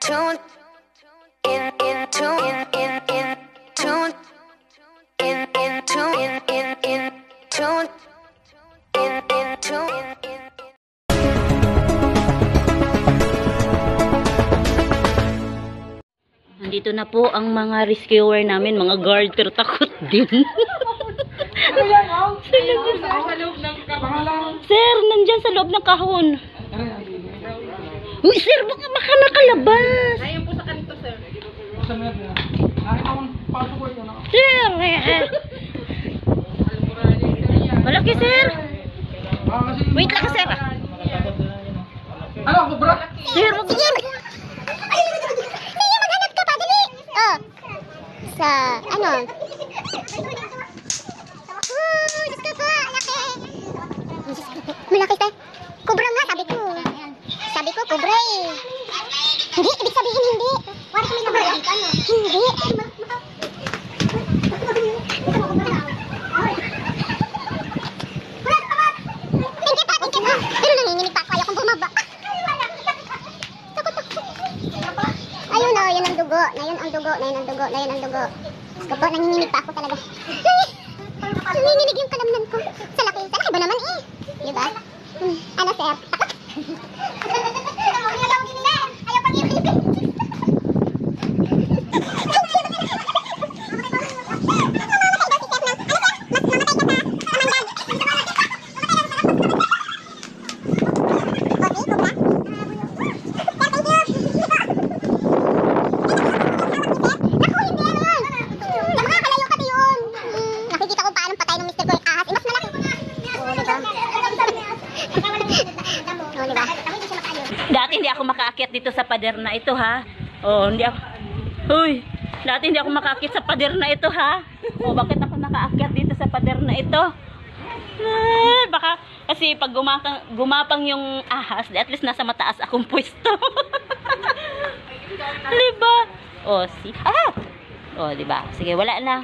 tune in tune in tune in tune in tune in tune. Nandito na po ang mga rescuer namin, mga guard, pero takot din. Sa loob ng kahon. Sir, nandyan sa loob ng kahon. Uy, sir, baka nakalabas. Ayun po sa kanto, sir. Sir, malaki, sir. Wait lang, sir. Ano, bro? Sir, wag Sige, maghanap ka pa, dali. Oh. Sa, ano? Diyos ko po, laki. Diyos ko po. Malaki tayo. Kubra nga, sabi ko. Sabi ko, kubra eh. Hindi, ibig sabihin hindi. Wala kami na ba? Hindi. Tingke pa. Pero nanginginig pa ako, ayaw kong bumaba. Ayun o, yun ang dugo. Na yun ang dugo. Diyos ko po, nanginginig pa ako talaga. Nanginginig yung kalamnan ko. Sa laki ba naman eh? Diba? Ano, sir? Ayaw pag-ibig. Dati hindi ako makaakyat dito sa pader na ito, ha? Oh, hindi ako. Uy, dati hindi ako makaakyat sa pader na ito, ha? Oh, bakit ako nakaakyat dito sa pader na ito? Baka kasi pag gumapang yung ahas, at least nasa mataas akong pwesto. Diba? Oh, si. Ah! Oh, diba? Sige, wala na.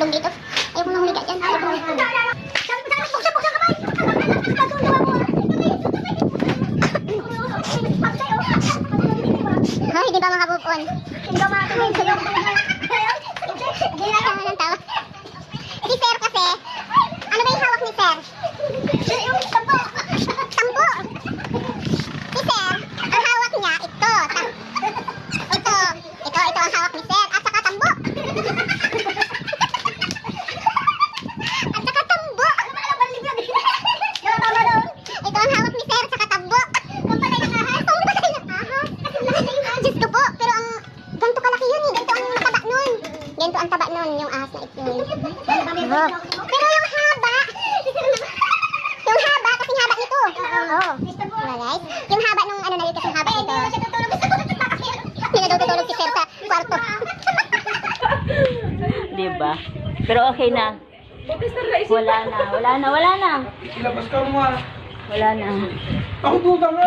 Dito. Ayaw ko nahuli ka dyan. Ay, di ba makabubon? Ginagawa ng tawa. Si Sir kasi, ano ba yung hawak ni Sir? Tampo. Si Sir, ang hawak niya, ito. Ito ang hawak ni Sir. At saka tambo. Ito ang hawak ni Sir, saka tambo. Pampatay ng ahas. Diyos ko po, pero ang ganito kalaki yun eh. Ganito ang taba nun, yung ahas na ito. Pero yung haba, kasing haba nito. Oo. Alright. Yung haba nung ano na yun, kasing haba nito. Hindi na daw tutulog si Sir sa kwarto. Diba? Pero okay na. Wala na. Ilabas ka mo ah. Wala na. Ako duda nga.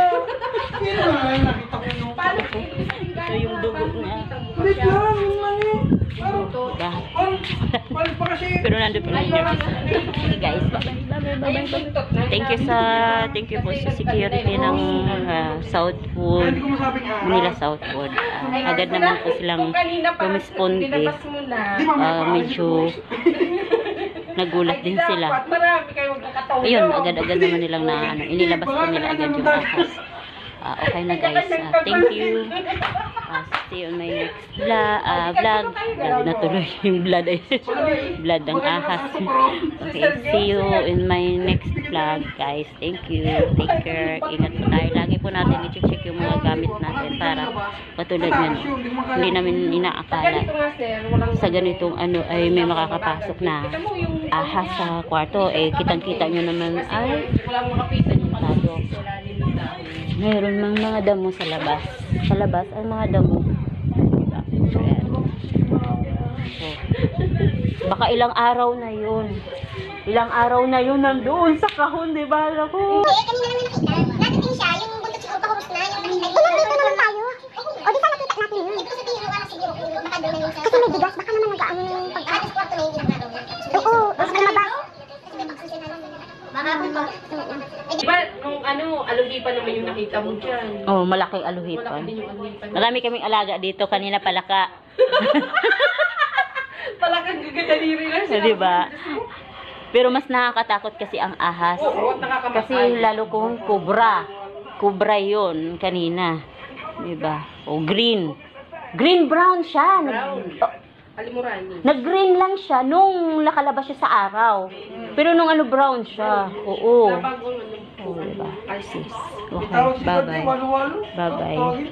Yan nga, nakita ko yung... Ito yung dugo niya. Ulit lang, yun lang eh. Diba? Paano pa kasi? Pero nandun pala yung nurse. Okay guys, bye. Thank you po sa security ng Southwood, Manila Southwood. Agad naman po silang rumisponde. Medyo nagulat din sila. Ayun, agad-agad naman nilang inilabas po nila agad yung ahas. Okay na guys. Thank you. See you on my next vlog. Natuloy yung blood ng ahas. Okay, see you in my next vlog guys. Thank you. Take care. Ingat po tayo. Lagi po natin i-check yung mga gamit natin para katulad yun. Hindi namin inaakala sa ganitong ay may makakapasok na ahas sa kwarto. Kitang-kita nyo naman ay ganitado. Mayroon mang mga damo sa labas. Sa labas ay mga damo. Diba? So, Baka ilang araw na yun. Ilang araw na yun nandoon sa kahon, di ba? Ako. Hindi, kanina lang nakita. Nadating siya, yung buntot siguro pahubos na. Nandito naman tayo. O, di sana kita natin yun. Ito sa tingin naman siguro kung nakadala yun sa... Kasi may bigas, baka naman nag-ano yung pag... Sa kwarto na yung ginagawa. Oo, mas lumabas. Kasi may baksin siya na lang. Di ba, nung alugipan naman yung nakita mo dyan. Oh, malaking aluhipan. Malaki din yung alugipan. Marami kaming alaga dito. Kanina palaka. Palakang gagadaliri lang siya. Di ba? Pero mas nakakatakot kasi ang ahas. Oo, nakakamatay. Kasi lalo kung kubra. Kubra yun kanina. Di ba? O green. Green-brown siya. Brown. Oh, Alimurani. nag-green lang siya nung nakalabas siya sa araw. Pero nung brown siya. Oo. Nabagong Oo, diba? ISIS. Okay. Tawag si Bye-bye. Walo-walo. Bye-bye. Tawagin.